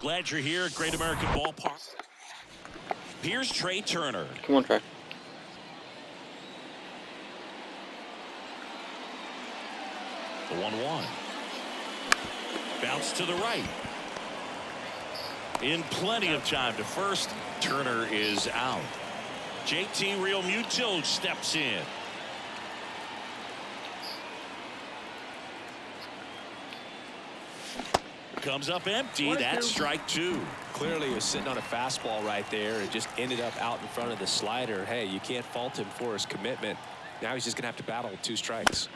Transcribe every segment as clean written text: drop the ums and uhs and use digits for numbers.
Glad you're here at Great American Ballpark. Here's Trey Turner. Come on, Trey. The 1-1. Bounce to the right. In plenty of time to first. Turner is out. JT Realmuto steps in. Comes up empty. That's strike two. Clearly he was sitting on a fastball right there. It just ended up out in front of the slider. Hey, you can't fault him for his commitment. Now he's just going to have to battle with 2 strikes.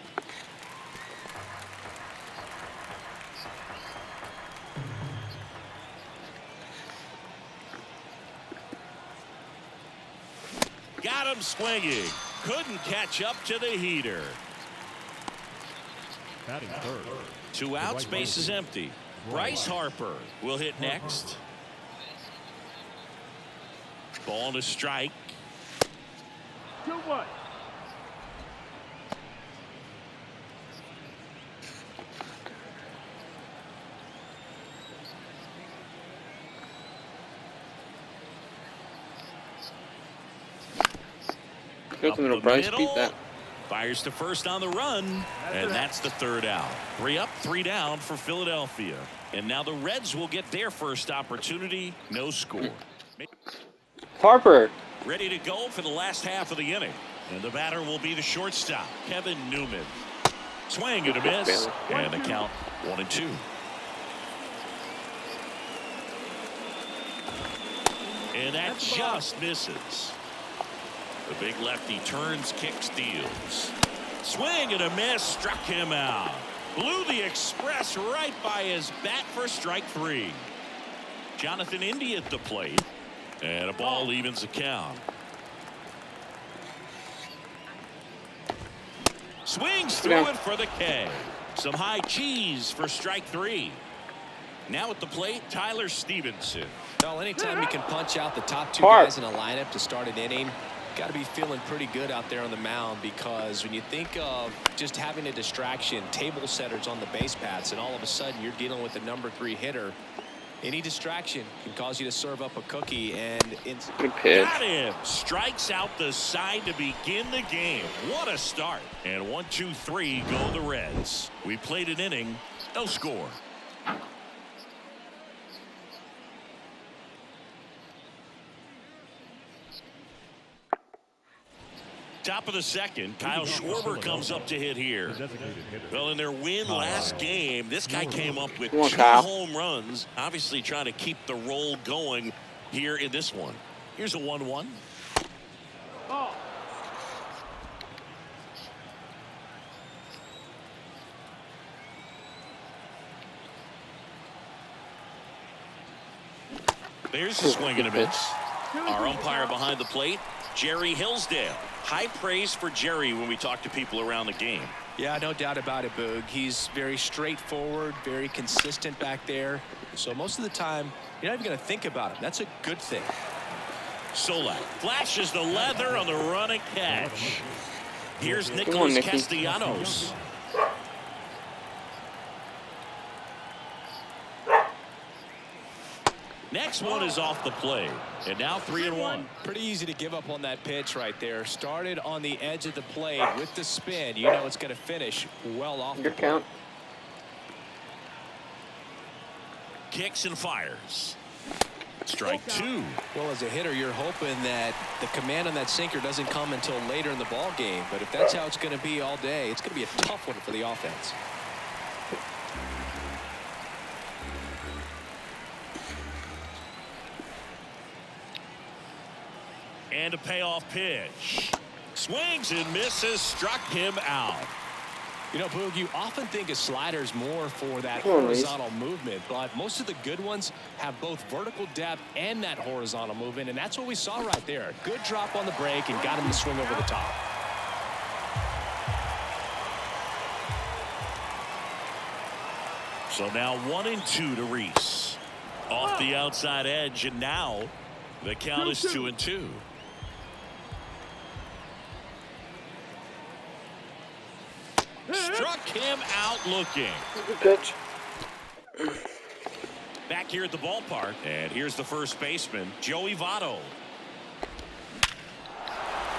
Got him swinging. Couldn't catch up to the heater. 2 outs, base is empty. Bryce Harper will hit next. Ball to strike. 2-1. Go to the middle, Bryce. Beat that. Fires to first on the run, and that's the 3rd out. 3 up, 3 down for Philadelphia. And now the Reds will get their first opportunity. No score. Harper. Ready to go for the last half of the inning. And the batter will be the shortstop, Kevin Newman. Swing and a miss. And the count 1-2. And that just misses. The big lefty turns, kicks, deals. Swing and a miss, struck him out. Blew the express right by his bat for strike 3. Jonathan India at the plate. And a ball evens the count. Swings through it for the K. Some high cheese for strike 3. Now at the plate, Tyler Stevenson. Well, anytime you can punch out the top 2 guys in a lineup to start an inning, got to be feeling pretty good out there on the mound, because when you think of just having a distraction, table setters on the base paths, and all of a sudden you're dealing with the number 3 hitter, any distraction can cause you to serve up a cookie. And it's good pitch. Got him. Strikes out the side to begin the game. What a start. And 1-2-3 go the Reds. We played an inning, no score. Top of the second, Kyle Schwarber comes up to hit here. Well, in their win last game, this guy came up with 2 home runs, obviously trying to keep the roll going here in this one. Here's a 1-1. There's a swing and a miss. Our umpire behind the plate, Jerry Hillsdale. High praise for Jerry when we talk to people around the game. Yeah, no doubt about it, Boog. He's very straightforward, very consistent back there. So most of the time, you're not even going to think about him. That's a good thing. Solak flashes the leather on the run and catch. Here's Nicholas Castellanos. Next one is off the plate. And now 3-1. Pretty easy to give up on that pitch right there. Started on the edge of the plate with the spin. You know it's going to finish well off the count. Kicks and fires. Strike 2. Well, as a hitter, you're hoping that the command on that sinker doesn't come until later in the ball game. But if that's how it's going to be all day, it's going to be a tough one for the offense. And a payoff pitch. Swings and misses, struck him out. You know, Boog, you often think of sliders more for that horizontal movement, but most of the good ones have both vertical depth and that horizontal movement, and that's what we saw right there. Good drop on the break and got him to swing over the top. So now 1-2 to Reese. Off the outside edge, and now the count is 2-2. Struck him out looking. Good pitch. Back here at the ballpark, and here's the first baseman, Joey Votto.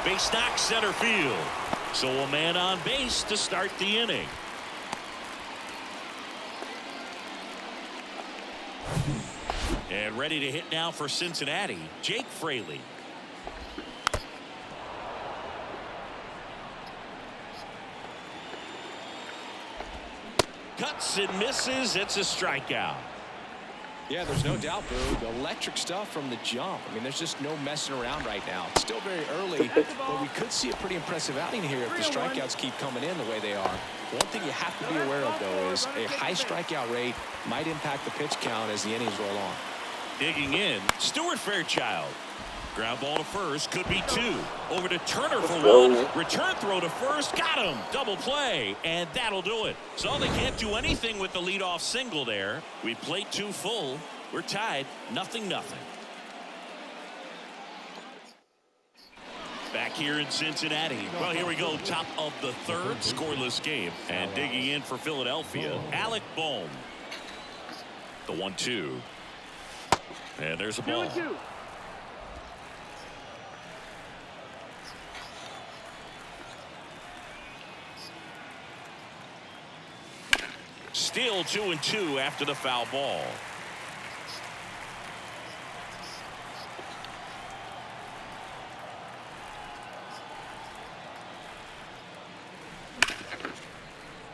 Base knock center field. So a man on base to start the inning. And ready to hit now for Cincinnati, Jake Fraley. Cuts and misses. It's a strikeout. Yeah, there's no doubt, Boo. Electric stuff from the jump. I mean, there's just no messing around right now. It's still very early, but we could see a pretty impressive outing here if the strikeouts keep coming in the way they are. One thing you have to be aware of, though, is a high strikeout rate might impact the pitch count as the innings roll on. Digging in, Stuart Fairchild. Ground ball to first, could be two. Over to Turner for one. Return throw to first, got him. Double play, and that'll do it. So they can't do anything with the leadoff single there. We played two full. We're tied, 0-0. Back here in Cincinnati. Well, here we go, top of the third, scoreless game. And digging in for Philadelphia, Alec Bohm. The 1-2. And there's a ball. Still 2-2 after the foul ball.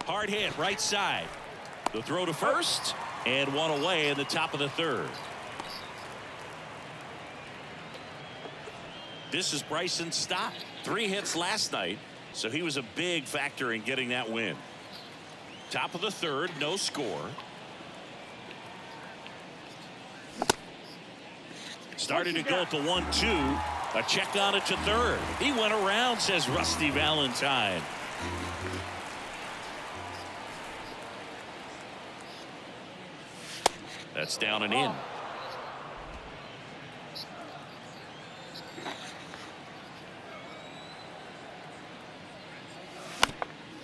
Hard hit right side. The throw to first and one away in the top of the third. This is Bryson Stott. 3 hits last night, so he was a big factor in getting that win. Top of the third, no score. Starting to go at the 1-2. A check on it to third. He went around, says Rusty Valentine. That's down and in.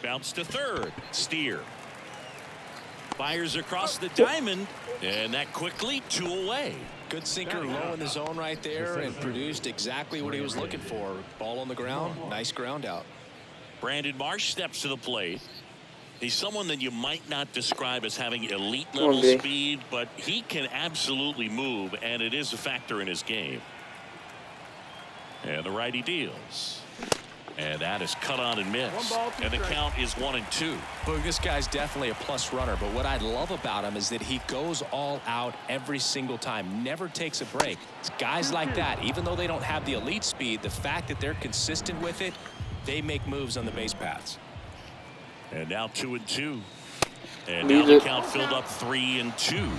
Bounce to third. Steer. Fires across the diamond. And that quickly 2 away. Good sinker low in the zone right there and produced exactly what he was looking for. Ball on the ground. Nice ground out. Brandon Marsh steps to the plate. He's someone that you might not describe as having elite level speed, but he can absolutely move, and it is a factor in his game. And the righty deals. And that is cut on and missed. And the count is 1-2. Boog, this guy's definitely a plus runner, but what I love about him is that he goes all out every single time, never takes a break. It's guys like that, even though they don't have the elite speed, the fact that they're consistent with it, they make moves on the base paths. And now 2-2. And now the count filled up 3-2.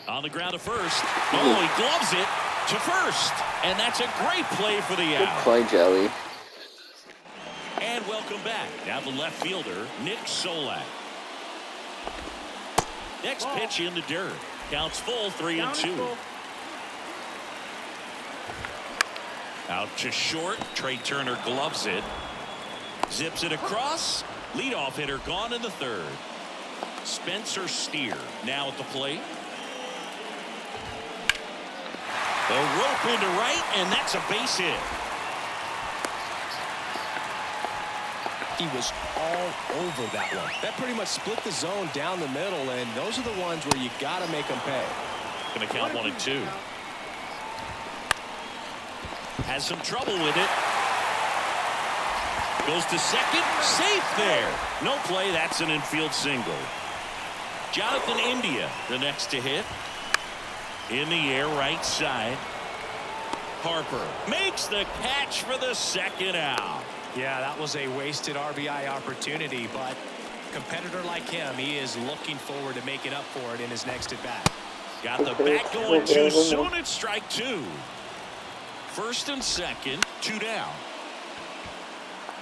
On the ground to first. Oh, he gloves it to first. And that's a great play for the out. Good play, Jelly. And welcome back. Now the left fielder, Nick Solak. Next pitch in the dirt. Counts full, 3-2. Out to short. Trey Turner gloves it. Zips it across. Leadoff hitter gone in the third. Spencer Steer now at the plate. A rope into right, and that's a base hit. He was all over that one. That pretty much split the zone down the middle, and those are the ones where you got to make them pay. Going to count 1-2. Has some trouble with it. Goes to second. Safe there. No play. That's an infield single. Jonathan India, the next to hit. In the air, right side. Harper makes the catch for the second out. Yeah, that was a wasted RBI opportunity, but a competitor like him, he is looking forward to making up for it in his next at bat. Got the bat going too soon. It's strike 2. First and second, 2 down.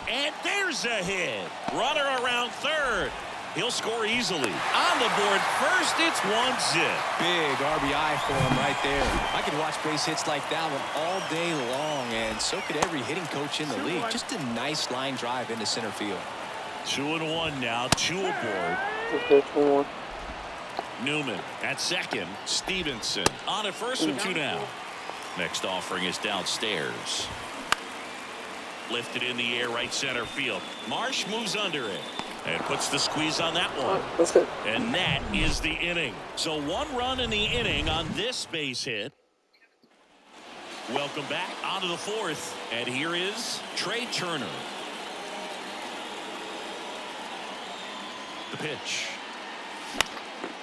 And there's a hit. Runner around third. He'll score easily. On the board first, it's 1-zip. Big RBI for him right there. I could watch base hits like that one all day long, and so could every hitting coach in the league. Just a nice line drive into center field. 2-1 now, 2 aboard. Okay, 1-1. Newman at second. Stevenson on at first with 2 down. Next offering is downstairs. Lifted in the air, right center field. Marsh moves under it and puts the squeeze on that one. That's it. And that is the inning. So 1 run in the inning on this base hit. Welcome back onto the 4th. And here is Trey Turner. The pitch.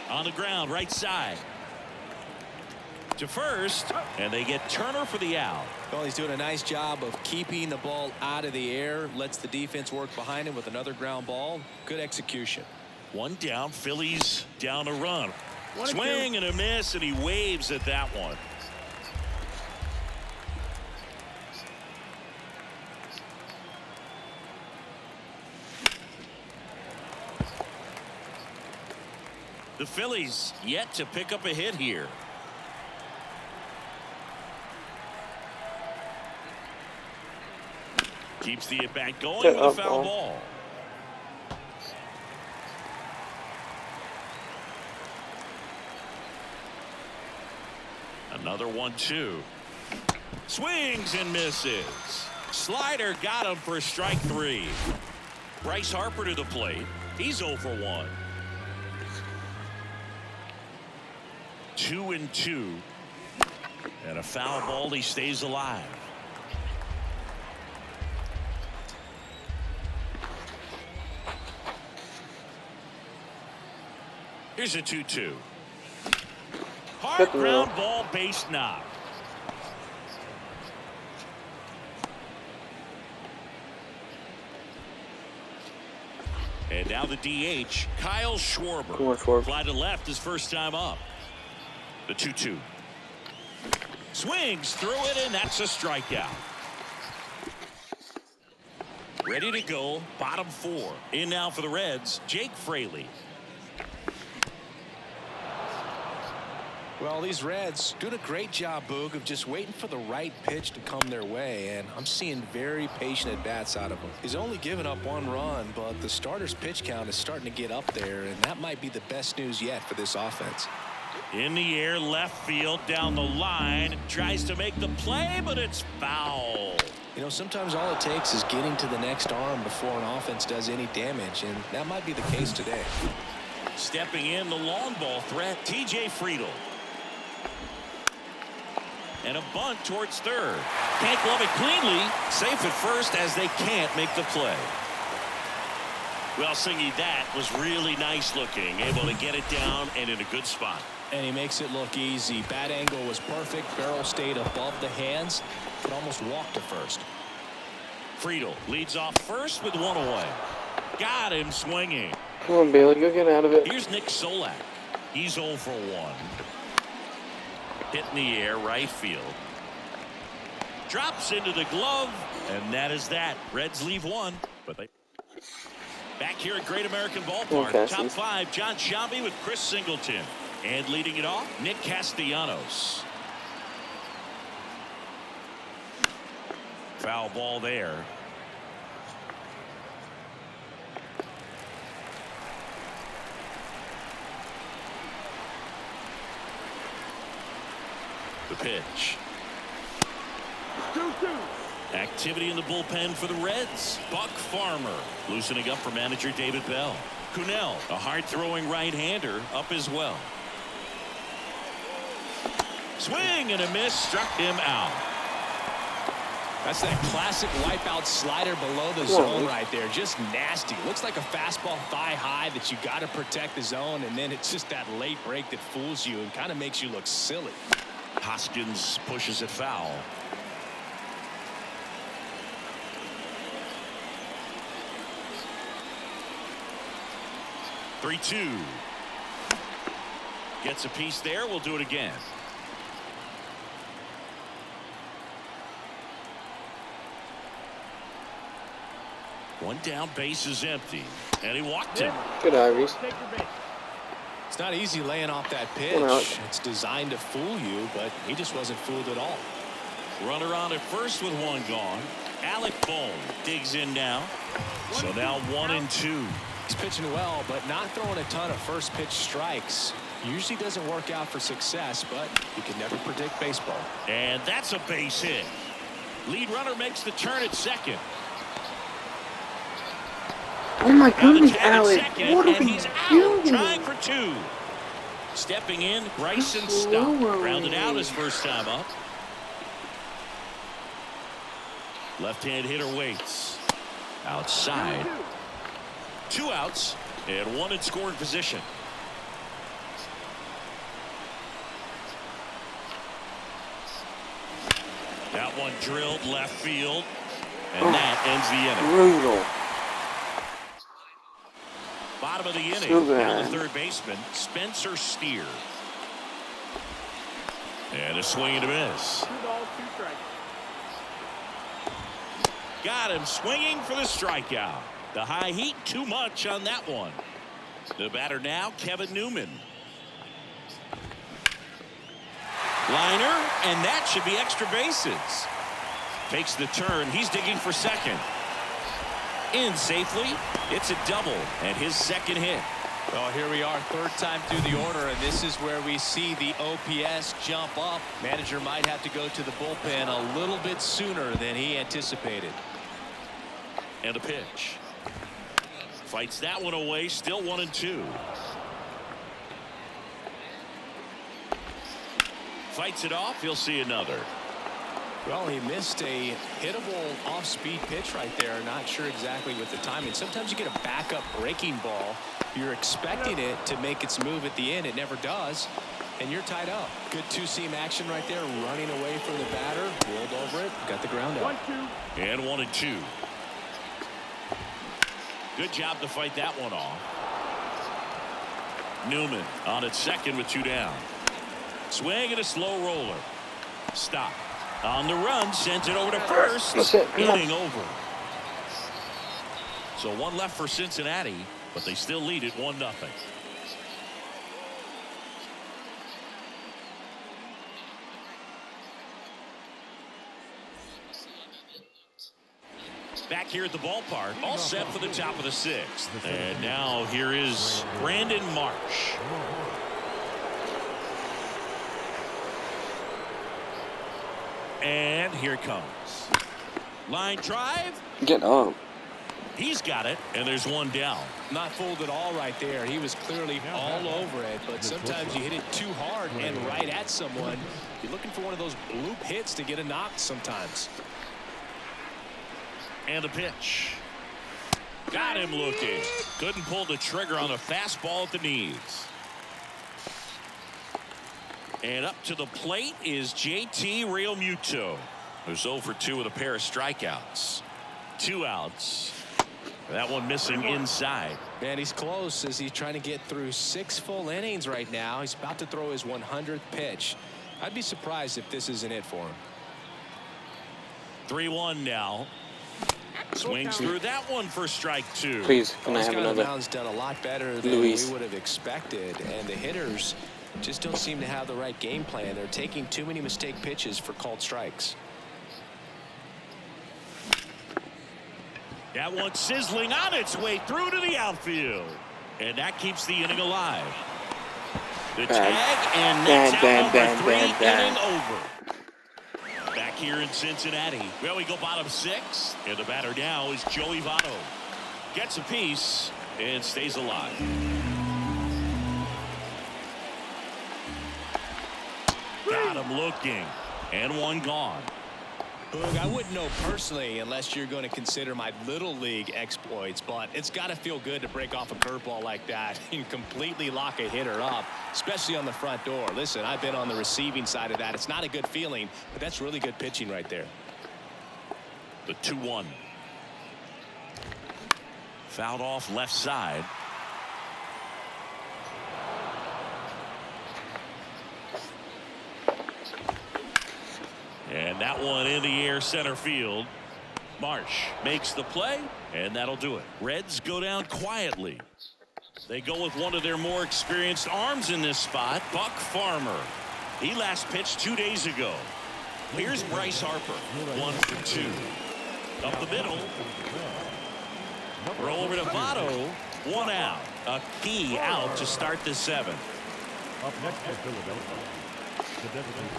On the ground, right side. To first, and they get Turner for the out. Well, he's doing a nice job of keeping the ball out of the air. Lets the defense work behind him with another ground ball. Good execution. 1 down, Phillies down a run. Swing and a miss, and he waves at that one. The Phillies yet to pick up a hit here. Keeps the at-bat going with a foul ball. Another 1-2. Swings and misses. Slider got him for strike 3. Bryce Harper to the plate. He's 0 for 1. 2-2. And a foul ball. He stays alive. Here's a 2-2. Hard ground ball, base knock. And now the DH, Kyle Schwarber. Come on, Schwarber. Fly to left his first time up. The 2-2. Swings through it, and that's a strikeout. Ready to go, bottom 4. In now for the Reds, Jake Fraley. Well, these Reds doing a great job, Boog, of just waiting for the right pitch to come their way, and I'm seeing very patient at-bats out of him. He's only given up 1 run, but the starter's pitch count is starting to get up there, and that might be the best news yet for this offense. In the air, left field, down the line. Tries to make the play, but it's foul. You know, sometimes all it takes is getting to the next arm before an offense does any damage, and that might be the case today. Stepping in, the long ball threat, T.J. Friedl. And a bunt towards third. Can't glove it cleanly. Safe at first as they can't make the play. Well, Singy, that was really nice looking. Able to get it down and in a good spot. And he makes it look easy. Bat angle was perfect. Barrel stayed above the hands. Could almost walk to first. Friedl leads off first with 1 away. Got him swinging. Come on, Bailey, go get out of it. Here's Nick Solak. He's 0 for 1. Hit in the air, right field. Drops into the glove, and that is that. Reds leave 1, but they back here at Great American Ballpark. Okay, Top 5, John Sciambi with Chris Singleton. And leading it off, Nick Castellanos. Foul ball there. The pitch. Activity in the bullpen for the Reds. Buck Farmer loosening up for manager David Bell. Cunell, a hard-throwing right-hander, up as well. Swing and a miss, struck him out. That's that classic wipeout slider below the zone right there. Just nasty. Looks like a fastball thigh high that you got to protect the zone, and then it's just that late break that fools you and kind of makes you look silly. Hoskins pushes it foul. Three-two. Gets a piece there. We'll do it again. One down, base is empty, and he walked him. Good Ivies. It's not easy laying off that One out. pitch. It's designed to fool you, but he just wasn't fooled at all. Runner on at first with one gone. Alec Bohm digs in now. So now 1-2. He's pitching well, but not throwing a ton of first pitch strikes. Usually doesn't work out for success, but you can never predict baseball. And that's a base hit. Lead runner makes the turn at second. Oh my Now the goodness, tag at Alex. second, What and are we he's out, doing? trying for two. Stepping in, Bryson Stott. Grounded out his first time up. Left-hand hitter waits. Outside. 2 outs and 1 in scoring position. That one drilled left field, and that ends the inning. Brutal. Bottom of the inning. So Now the bad. third baseman, Spencer Steer. And a swing and a miss. 2 balls, 2 strikes. Got him swinging for the strikeout. The high heat too much on that one. The batter now, Kevin Newman. Liner, and that should be extra bases. Takes the turn. He's digging for second. In safely. It's a double and his second hit. Well, here we are, third time through the order, and this is where we see the OPS jump up. Manager might have to go to the bullpen a little bit sooner than he anticipated. And a pitch. Fights that one away. Still 1-2. Fights it off. He'll see another. Well, he missed a hittable off-speed pitch right there. Not sure exactly with the timing. Sometimes you get a backup breaking ball. You're expecting it to make its move at the end. It never does. And you're tied up. Good two-seam action right there. Running away from the batter. Rolled over it. Got the ground out. 1-2. And 1-2. Good job to fight that one off. Newman on at second with 2 down. Swing and a slow roller. Stop. On the run, sends it over to first. That's it. Inning over. So 1 left for Cincinnati, but they still lead it 1-0. Back here at the ballpark, all set for the top of the 6th. And now here is Brandon Marsh. And here it comes. Line drive. Get up. He's got it, and there's 1 down. Not fooled at all right there. He was clearly all over it, but sometimes you hit it too hard and right at someone. You're looking for one of those bloop hits to get a knock sometimes. And a pitch. Got him looking. Couldn't pull the trigger on a fastball at the knees. And up to the plate is JT Realmuto, who's 0 for 2 with a pair of strikeouts. 2 outs. That one missing inside. Man, he's close as he's trying to get through 6 full innings right now. He's about to throw his 100th pitch. I'd be surprised if this isn't it for him. 3-1 now. Swings through that one for strike 2. Please, can I This have guy on the another? mound's done a lot better than Luis. we would have expected, and the hitters just don't seem to have the right game plan. They're taking too many mistake pitches for called strikes. That one sizzling on its way through to the outfield. And that keeps the inning alive. The tag, and that's out number 3, inning over. Back here in Cincinnati. Well, we go bottom 6, and the batter now is Joey Votto. Gets a piece and stays alive. Got him looking, and 1 gone. Boog, I wouldn't know personally unless you're going to consider my little league exploits, but it's got to feel good to break off a curveball like that and completely lock a hitter up, especially on the front door. Listen, I've been on the receiving side of that. It's not a good feeling, but that's really good pitching right there. The 2-1. Fouled off left side. And that one in the air center field. Marsh makes the play, and that'll do it. Reds go down quietly. They go with one of their more experienced arms in this spot, Buck Farmer. He last pitched 2 days ago. Here's Bryce Harper, 1 for 2. Up the middle. Throw over to Votto, 1 out. A key out to start the 7th. Up next for Philadelphia.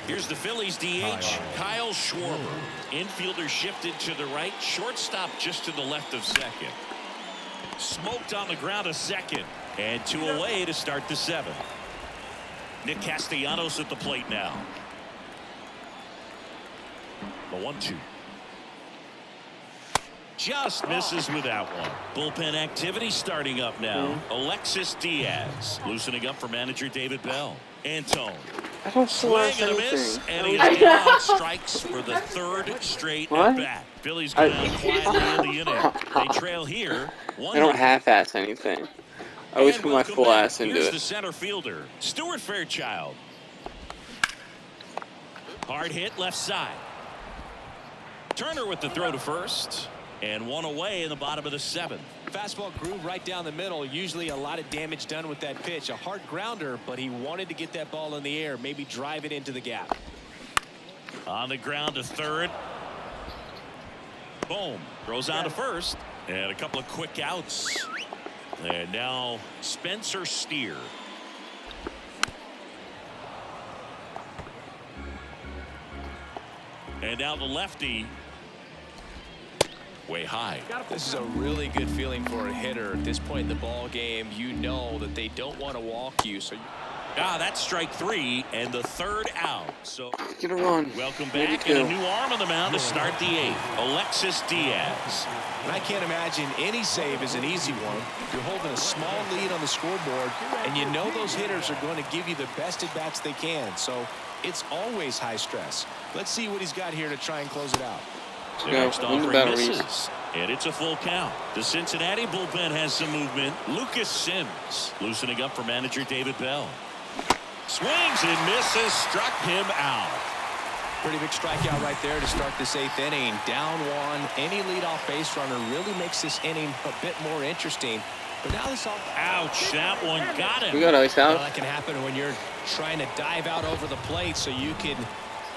Here's the Phillies DH, Kyle Schwarber. Infielder shifted to the right, shortstop just to the left of second. Smoked on the ground a second, and 2 away to start the 7th. Nick Castellanos at the plate now. The 1-2. Just misses with that one. Bullpen activity starting up now. Alexis Diaz loosening up for manager David Bell. Antone. I don't Swing swing and a miss, and he's anything. on strikes for the 3rd straight at bat. Phillies go down quietly in the inning. They trail here. I don't half-ass anything. I always put my full ass into Here's it. the center fielder, Stuart Fairchild. Hard hit left side. Turner with the throw to first, and 1 away in the bottom of the 7th. Fastball grew right down the middle. Usually a lot of damage done with that pitch. A hard grounder, but he wanted to get that ball in the air, maybe drive it into the gap. On the ground to third. Boom. Throws on to first. And a couple of quick outs. And now Spencer Steer. And now the lefty. Way high. This is a really good feeling for a hitter. At this point in the ball game, you know that they don't want to walk you. So That's strike 3 and the 3rd out. So Get a run. welcome Maybe back, and a 2. new arm on the mound to start the 8th. Alexis Diaz. and I can't imagine any save is an easy one. You're holding a small lead on the scoreboard, and you know those hitters are going to give you the best at-bats they can. So it's always high stress. Let's see what he's got here to try and close it out. The Go. next Win the offering battle, misses, and it's a full count. The Cincinnati bullpen has some movement. Lucas Sims loosening up for manager David Bell. Swings and misses, struck him out. Pretty big strikeout right there to start this 8th inning. Down 1. Any leadoff base runner really makes this inning a bit more interesting. But now this all. Ouch, that one got him. We got ice Well, out. that can happen when you're trying to dive out over the plate so you can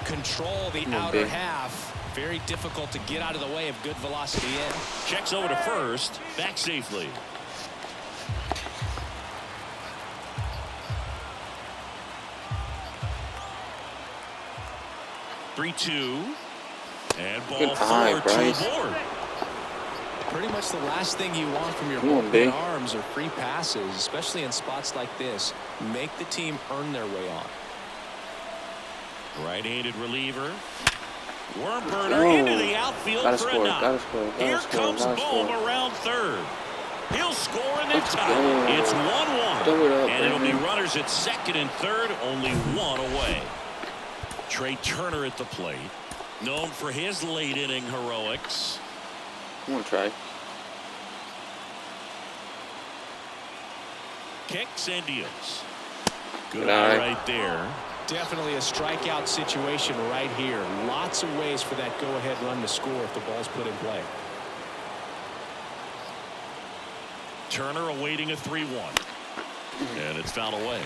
control the outer big. half. Very difficult to get out of the way of good velocity in. Checks over to first, back safely. (3-2) and ball Good eye, 4 Bryce. to aboard. Pretty much the last thing you want from your Come on, bullpen big. arms are free passes, especially in spots like this. Make the team earn their way on. Right-handed reliever. Worm burner Whoa. into the outfield Gotta for score, a knock. gotta score, gotta Here score, comes gotta Bohm score. around third. He'll score and then Let's tie. go. It's 1-1. Throw it up, And it'll be baby. runners at second and third, only 1 away. Trey Turner at the plate. Known for his late inning heroics. I'm gonna try. Kicks and deals. Good Good eye eye. right there. Definitely a strikeout situation right here. Lots of ways for that go-ahead run to score if the ball's put in play. Turner awaiting a 3-1. And it's fouled away.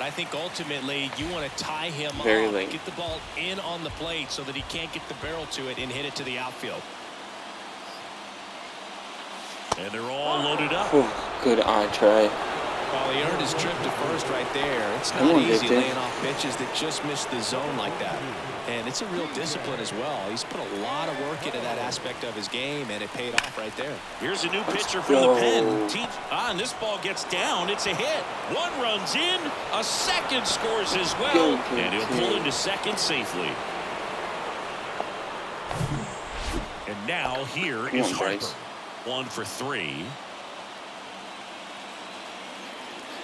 I think ultimately you want to tie him Very up, late. get the ball in on the plate so that he can't get the barrel to it and hit it to the outfield. And they're all loaded up. Oh, good eye try. Well, he earned his trip to first right there. It's Come not on, easy Victor. laying off pitches that just miss the zone like that. And it's a real discipline as well. He's put a lot of work into that aspect of his game, and it paid off right there. Here's a new pitcher from the go. pen. And this ball gets down. It's a hit. One runs in. A second scores as well. Go, And he'll King. pull into second safely. And now here Come is on, Harper. Bryce. 1 for 3.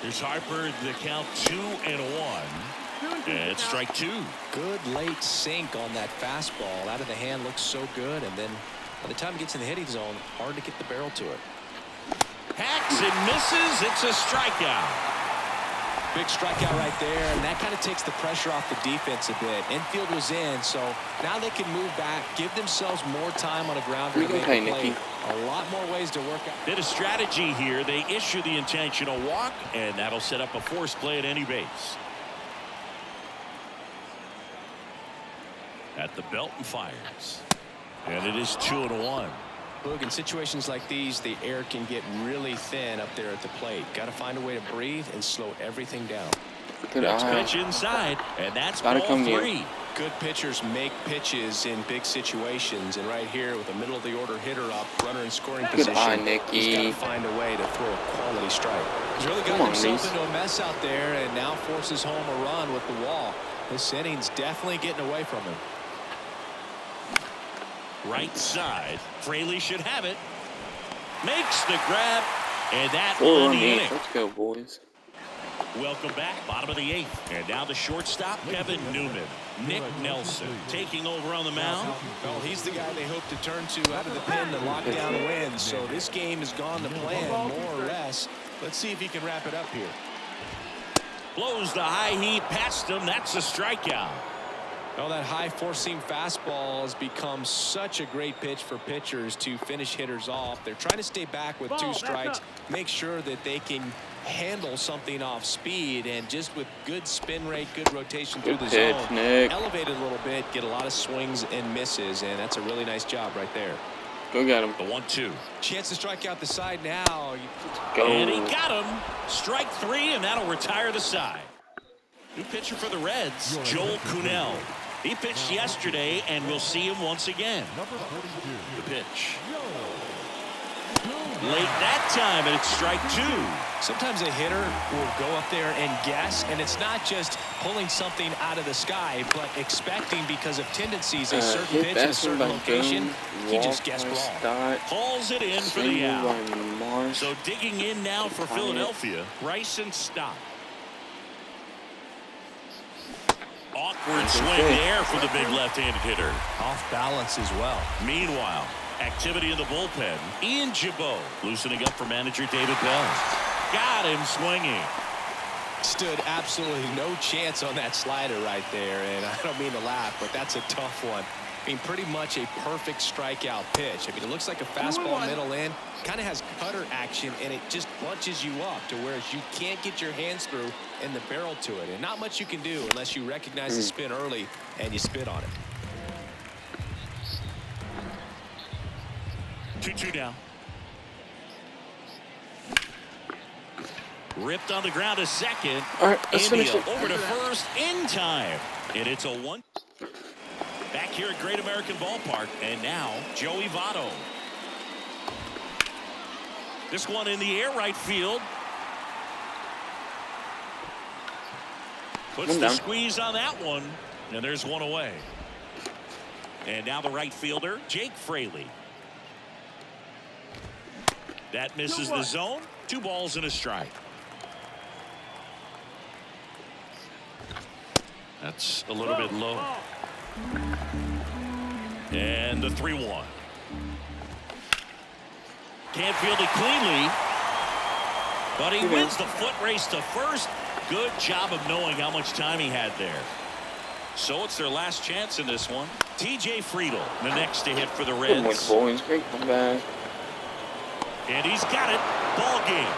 Here's Harper. The count 2-1. And it's strike 2. Good late sink on that fastball. Out of the hand looks so good, and then by the time it gets in the hitting zone, hard to get the barrel to it. Hacks and misses. It's a strikeout. Big strikeout right there, and that kind of takes the pressure off the defense a bit. Infield was in, so now they can move back, give themselves more time on a grounder to make a play. A lot more ways to work out. Bit of strategy here. They issue the intentional walk, and that'll set up a force play at any base. At the belt and fires. And it is 2-1. Boog, in situations like these, the air can get really thin up there at the plate. Got to find a way to breathe and slow everything down. Next pitch inside, and that's ball 3. Good pitchers make pitches in big situations, and right here with a middle of the order hitter up, runner in scoring position, he's got to find a way to throw a quality strike. He's really got himself into a mess out there, and now forces home a run with the walk. This inning's definitely getting away from him. Right side, Fraley should have it. Makes the grab, and that will end the inning. Let's go, boys. Welcome back, bottom of the 8th, and now the shortstop, Kevin Newman. Nick Nelson taking over on the mound. Well, he's the guy they hope to turn to out of the pen to lock down a win. So this game has gone to plan, more or less. Let's see if he can wrap it up here. Blows the high heat past him. That's a strikeout. Well, that high four-seam fastball has become such a great pitch for pitchers to finish hitters off. They're trying to stay back with 2 strikes, make sure that they can handle something off speed, and just with good spin rate, good rotation through the zone, elevate it a little bit, get a lot of swings and misses, and that's a really nice job right there. Go get him. The 1-2. Chance to strike out the side now. Go. And he got him. Strike 3, and that'll retire the side. New pitcher for the Reds, Joel Kuhnel. He pitched yesterday, and we'll see him once again. The pitch. Late that time, and it's strike 2. Sometimes a hitter will go up there and guess, and it's not just pulling something out of the sky, but expecting, because of tendencies, a certain pitch in a certain location, he just guessed wrong. Calls it in for the out. So digging in now for Philadelphia, Bryson Stott. Awkward swing there for the big left-handed hitter. Off balance as well. Meanwhile, activity in the bullpen. Ian Gibaut loosening up for manager David Bell. Got him swinging. Stood absolutely no chance on that slider right there, and I don't mean to laugh, but that's a tough one. I mean, pretty much a perfect strikeout pitch. I mean, it looks like a fastball middle in, kind of has cutter action, and it just bunches you up to where you can't get your hands through and the barrel to it. And not much you can do unless you recognize the spin early and you spit on it. 2-2 now. Ripped on the ground a second. All right, let's finish it. Over to first in time. And it's a 1. Back here at Great American Ballpark. And now Joey Votto. This one in the air, right field. Puts the squeeze on that one. And there's one away. And now the right fielder, Jake Fraley. That misses the zone. 2 balls and a strike. That's a little bit low. And the 3-1. Can't field it cleanly. But he wins the foot race to first. Good job of knowing how much time he had there. So it's their last chance in this one. TJ Friedl, the next to hit for the Reds. Great comeback. And he's got it. Ball game.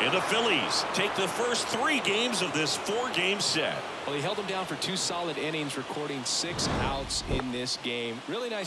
And the Phillies take the first 3 games of this 4-game set. Well, he held them down for 2 solid innings, recording 6 outs in this game. Really nice